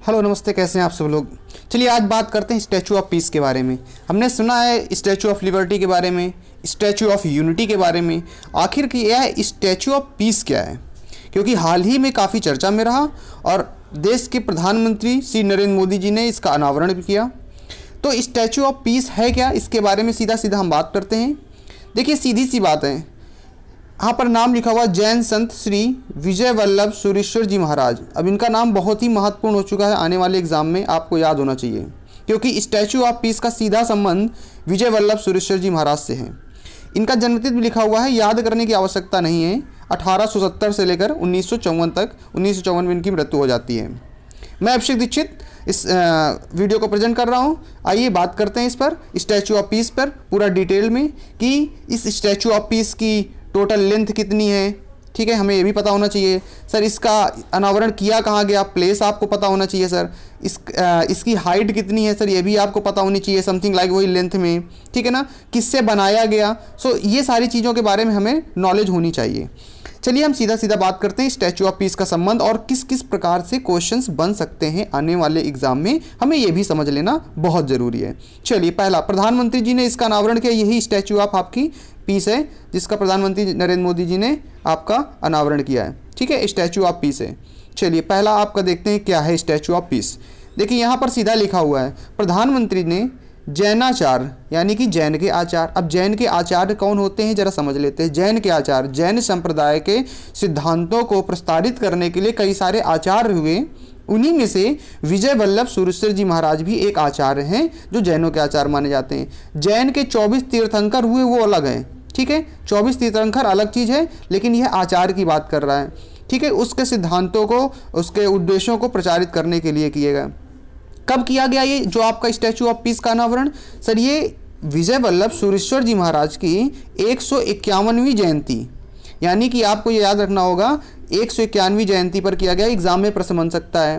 Hello नमस्ते, कैसे हैं आप सब लोग। चलिए आज बात करते हैं स्टैचू ऑफ पीस के बारे में। हमने सुना है स्टैचू ऑफ लिबर्टी के बारे में, स्टैचू ऑफ यूनिटी के बारे में। आखिर की यह स्टैचू ऑफ पीस क्या है, क्योंकि हाल ही में काफ़ी चर्चा में रहा और देश के प्रधानमंत्री श्री नरेंद्र मोदी जी ने इसका अनावरण भी किया। तो स्टैचू ऑफ पीस है क्या, इसके बारे में सीधा सीधा हम बात करते हैं। देखिए सीधी सी बात है, यहाँ पर नाम लिखा हुआ जैन संत श्री विजय वल्लभ सुरेश्वर जी महाराज। अब इनका नाम बहुत ही महत्वपूर्ण हो चुका है, आने वाले एग्जाम में आपको याद होना चाहिए, क्योंकि स्टैचू ऑफ पीस का सीधा संबंध विजय वल्लभ सुरेश्वर जी महाराज से है। इनका जन्मतिथि भी लिखा हुआ है, याद करने की आवश्यकता नहीं है। 1870 से लेकर 1954 तक, 1954 में इनकी मृत्यु हो जाती है। मैं अभिषेक दीक्षित इस वीडियो को प्रेजेंट कर रहा हूं। आइए बात करते हैं इस पर, स्टैचू ऑफ पीस पर पूरा डिटेल में, कि इस स्टैचू ऑफ पीस की टोटल लेंथ कितनी है। ठीक है, हमें ये भी पता होना चाहिए सर इसका अनावरण किया कहाँ गया, प्लेस आपको पता होना चाहिए सर। इसकी हाइट कितनी है सर, ये भी आपको पता होनी चाहिए, समथिंग लाइक वही लेंथ में। ठीक है ना, किससे बनाया गया। सो ये सारी चीज़ों के बारे में हमें नॉलेज होनी चाहिए। चलिए हम सीधा सीधा बात करते हैं स्टैचू ऑफ पीस का संबंध और किस किस प्रकार से क्वेश्चंस बन सकते हैं आने वाले एग्जाम में, हमें यह भी समझ लेना बहुत ज़रूरी है। चलिए पहला, प्रधानमंत्री जी ने इसका अनावरण किया, यही स्टैचू ऑफ आपकी पीस है जिसका प्रधानमंत्री नरेंद्र मोदी जी ने आपका अनावरण किया है। ठीक है, स्टैचू ऑफ पीस है। चलिए पहला आपका देखते हैं क्या है स्टैचू ऑफ पीस। देखिए यहाँ पर सीधा लिखा हुआ है, प्रधानमंत्री ने जैनाचार्य यानी कि जैन के आचार्य। अब जैन के आचार्य कौन होते हैं जरा समझ लेते हैं। जैन के आचार्य जैन संप्रदाय के सिद्धांतों को प्रस्तावित करने के लिए कई सारे आचार्य हुए, उन्हीं में से विजय वल्लभ सुरेश्वर जी महाराज भी एक आचार्य हैं जो जैनों के आचार्य माने जाते हैं। जैन के 24 तीर्थंकर हुए वो अलग हैं। ठीक है, 24 तीर्थंकर अलग चीज़ है, लेकिन यह आचार्य की बात कर रहा है। ठीक है, उसके सिद्धांतों को, उसके उद्देश्यों को प्रचारित करने के लिए किए गए। कब किया गया ये जो आपका स्टैचू ऑफ पीस का अनावरण सर, ये विजय वल्लभ सुरेश्वर जी महाराज की 151वीं जयंती, यानी कि आपको ये याद रखना होगा 151वीं जयंती पर किया गया। एग्जाम में प्रश्न बन सकता है,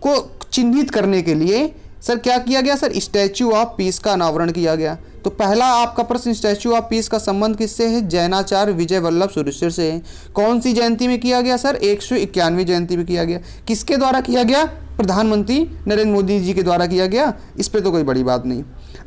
को चिन्हित करने के लिए सर क्या किया गया सर, स्टैचू ऑफ पीस का अनावरण किया गया। तो पहला आपका प्रश्न, स्टैचू ऑफ पीस का संबंध किससे है, जैनाचार्य विजय वल्लभ सुरेश्वर से है। कौन सी जयंती में किया गया सर, 151वीं जयंती में किया गया। किसके द्वारा किया गया, प्रधानमंत्री नरेंद्र मोदी जी के द्वारा किया गया। इस पर तो कोई बड़ी बात नहीं।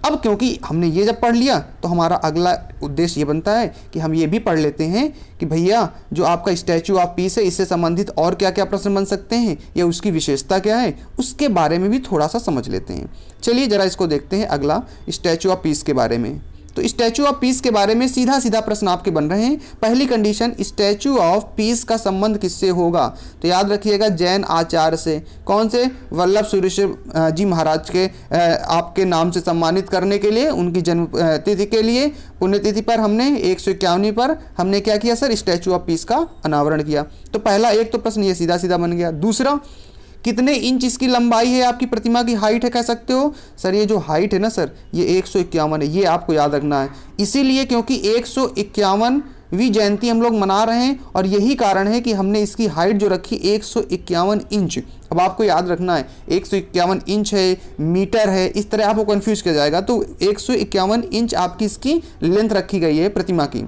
अब क्योंकि हमने ये जब पढ़ लिया तो हमारा अगला उद्देश्य ये बनता है कि हम ये भी पढ़ लेते हैं कि भैया जो आपका स्टैचू ऑफ पीस है इससे संबंधित और क्या क्या प्रश्न बन सकते हैं या उसकी विशेषता क्या है, उसके बारे में भी थोड़ा सा समझ लेते हैं। चलिए जरा इसको देखते हैं अगला, स्टैचू ऑफ पीस के बारे में। तो स्टैचू ऑफ पीस के बारे में सीधा सीधा प्रश्न आपके बन रहे हैं। पहली कंडीशन, स्टैचू ऑफ पीस का संबंध किससे होगा, तो याद रखिएगा जैन आचार्य से। कौन से, वल्लभ सुरेश्वर जी महाराज के आपके नाम से सम्मानित करने के लिए, उनकी जन्म तिथि के लिए, पुण्यतिथि पर हमने 151वीं पर हमने क्या किया सर, स्टैचू ऑफ पीस का अनावरण किया। तो पहला एक तो प्रश्न ये सीधा सीधा बन गया। दूसरा, कितने इंच इसकी लंबाई है, आपकी प्रतिमा की हाइट है, कह सकते हो सर ये जो हाइट है ना सर, ये 151 है, ये आपको याद रखना है। इसीलिए क्योंकि 151वीं जयंती हम लोग मना रहे हैं और यही कारण है कि हमने इसकी हाइट जो रखी 151 इंच। अब आपको याद रखना है 151 इंच है, मीटर है, इस तरह आपको कन्फ्यूज किया जाएगा। तो 151 इंच आपकी इसकी लेंथ रखी गई है प्रतिमा की।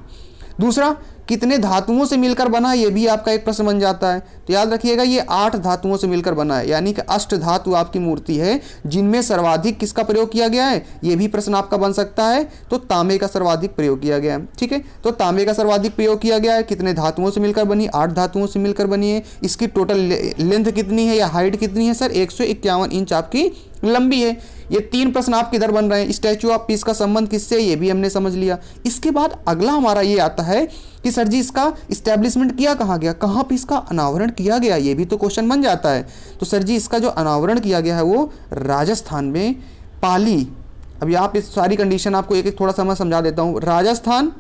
दूसरा, कितने धातुओं से मिलकर बना है, ये भी आपका एक प्रश्न बन जाता है। तो याद रखिएगा ये 8 धातुओं से मिलकर बना है, यानी कि अष्ट धातु आपकी मूर्ति है, जिनमें सर्वाधिक किसका प्रयोग किया गया है, ये भी प्रश्न आपका बन सकता है। तो तांबे का सर्वाधिक प्रयोग किया गया है। ठीक है, तो तांबे का सर्वाधिक प्रयोग किया गया है। कितने धातुओं से मिलकर बनी, 8 धातुओं से मिलकर बनी है। इसकी टोटल लेंथ कितनी है या हाइट कितनी है सर, 151 इंच आपकी लंबी है। ये 3 प्रश्न आपके इधर बन रहे हैं। स्टैचू ऑफ पीस का संबंध किससे, ये भी हमने समझ लिया। इसके बाद अगला हमारा ये आता है कि सर जी इसका इस्टेब्लिशमेंट किया कहाँ गया, कहाँ पे इसका अनावरण किया गया, ये भी तो क्वेश्चन बन जाता है। तो सर जी इसका जो अनावरण किया गया है वो राजस्थान में पाली। अब यहाँ पे सारी कंडीशन आपको एक एक थोड़ा सा मैं समझा देता हूँ। राजस्थान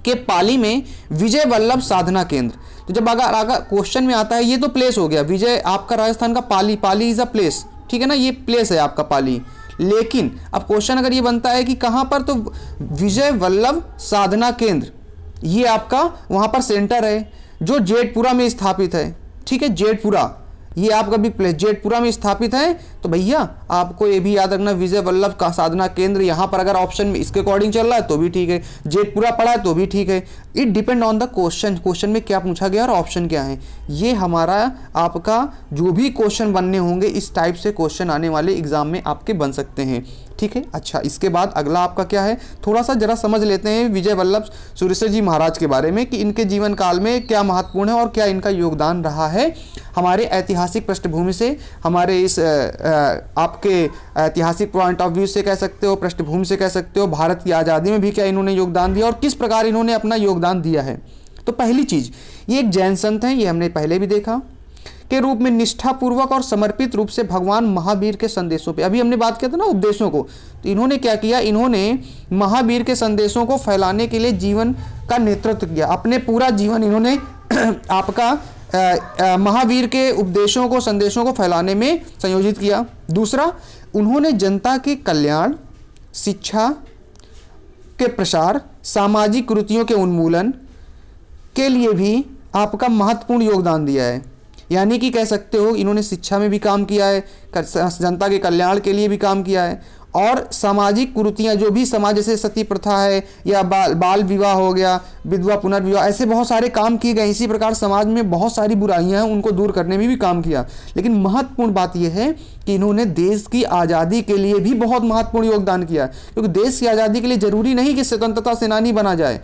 के पाली में विजय वल्लभ साधना केंद्र। तो जब अगर क्वेश्चन में आता है, ये तो प्लेस हो गया, विजय आपका राजस्थान का पाली, पाली इज अ प्लेस। ठीक है ना, ये प्लेस है आपका पाली। लेकिन अब क्वेश्चन अगर ये बनता है कि कहाँ पर, तो विजय वल्लभ साधना केंद्र ये आपका वहाँ पर सेंटर है जो जेठपुरा में स्थापित है। ठीक है, जेठपुरा ये आपका भी प्लेस जेठपुरा में स्थापित है। तो भैया आपको ये भी याद रखना, विजय वल्लभ का साधना केंद्र यहाँ पर अगर ऑप्शन में इसके अकॉर्डिंग चल रहा है तो भी ठीक है, जेठपुरा पड़ा है तो भी ठीक है। It depend on the question में क्या पूछा गया और ऑप्शन क्या है। ये हमारा आपका जो भी क्वेश्चन बनने होंगे इस टाइप से क्वेश्चन आने वाले एग्जाम में आपके बन सकते हैं, ठीक है। अच्छा, इसके बाद अगला आपका क्या है, थोड़ा सा जरा समझ लेते हैं विजय वल्लभ सुरेश्वर जी महाराज के बारे में कि इनके जीवन काल में क्या महत्वपूर्ण है और क्या इनका योगदान रहा है हमारे ऐतिहासिक पृष्ठभूमि से, हमारे इस आपके ऐतिहासिक पॉइंट ऑफ व्यू से कह सकते हो, पृष्ठभूमि से कह सकते हो, भारत की आज़ादी में भी क्या इन्होंने योगदान दिया और किस प्रकार इन्होंने अपना योगदान दिया है। तो पहली चीज़, ये एक जैन संत हैं, ये हमने पहले भी देखा, के रूप में निष्ठापूर्वक और समर्पित रूप से भगवान महावीर के संदेशों पे, अभी हमने बात किया था ना उपदेशों को, तो इन्होंने क्या किया, इन्होंने महावीर के संदेशों को फैलाने के लिए जीवन का नेतृत्व किया। अपने पूरा जीवन इन्होंने आपका महावीर के उपदेशों को, संदेशों को फैलाने में संयोजित किया। दूसरा, उन्होंने जनता के कल्याण, शिक्षा के प्रसार, सामाजिक कुरीतियों के उन्मूलन के लिए भी आपका महत्वपूर्ण योगदान दिया है। यानी कि कह सकते हो इन्होंने शिक्षा में भी काम किया है, जनता के कल्याण के लिए भी काम किया है, और सामाजिक कुरीतियाँ जो भी समाज, जैसे सती प्रथा है या बाल विवाह हो गया, विधवा पुनर्विवाह, ऐसे बहुत सारे काम किए गए। इसी प्रकार समाज में बहुत सारी बुराइयां हैं, उनको दूर करने में भी काम किया। लेकिन महत्वपूर्ण बात यह है कि इन्होंने देश की आज़ादी के लिए भी बहुत महत्वपूर्ण योगदान किया, क्योंकि देश की आज़ादी के लिए जरूरी नहीं कि स्वतंत्रता सेनानी बना जाए।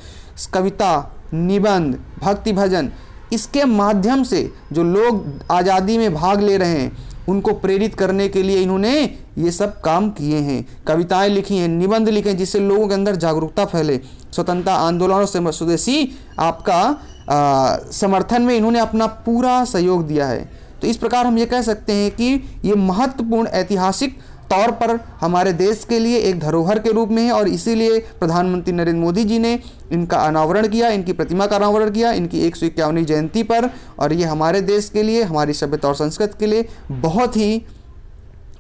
कविता, निबंध, भक्ति भजन, इसके माध्यम से जो लोग आज़ादी में भाग ले रहे हैं उनको प्रेरित करने के लिए इन्होंने ये सब काम किए हैं। कविताएं लिखी हैं, निबंध लिखे हैं, जिससे लोगों के अंदर जागरूकता फैले। स्वतंत्रता आंदोलनों से स्वदेशी आपका समर्थन में इन्होंने अपना पूरा सहयोग दिया है। तो इस प्रकार हम ये कह सकते हैं कि ये महत्वपूर्ण ऐतिहासिक तौर पर हमारे देश के लिए एक धरोहर के रूप में है, और इसीलिए प्रधानमंत्री नरेंद्र मोदी जी ने इनका अनावरण किया, इनकी प्रतिमा का अनावरण किया इनकी 151वीं जयंती पर। और ये हमारे देश के लिए, हमारी सभ्यता और संस्कृति के लिए बहुत ही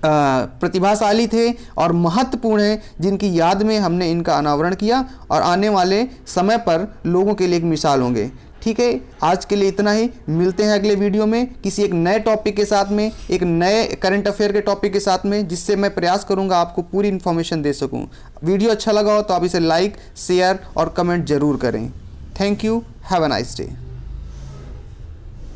प्रतिभाशाली थे और महत्वपूर्ण है, जिनकी याद में हमने इनका अनावरण किया और आने वाले समय पर लोगों के लिए एक मिसाल होंगे। ठीक है, आज के लिए इतना ही। मिलते हैं अगले वीडियो में किसी एक नए टॉपिक के साथ में, एक नए करंट अफेयर के टॉपिक के साथ में, जिससे मैं प्रयास करूंगा आपको पूरी इन्फॉर्मेशन दे सकूं। वीडियो अच्छा लगा हो तो आप इसे लाइक, शेयर और कमेंट जरूर करें। Thank you, have a nice day.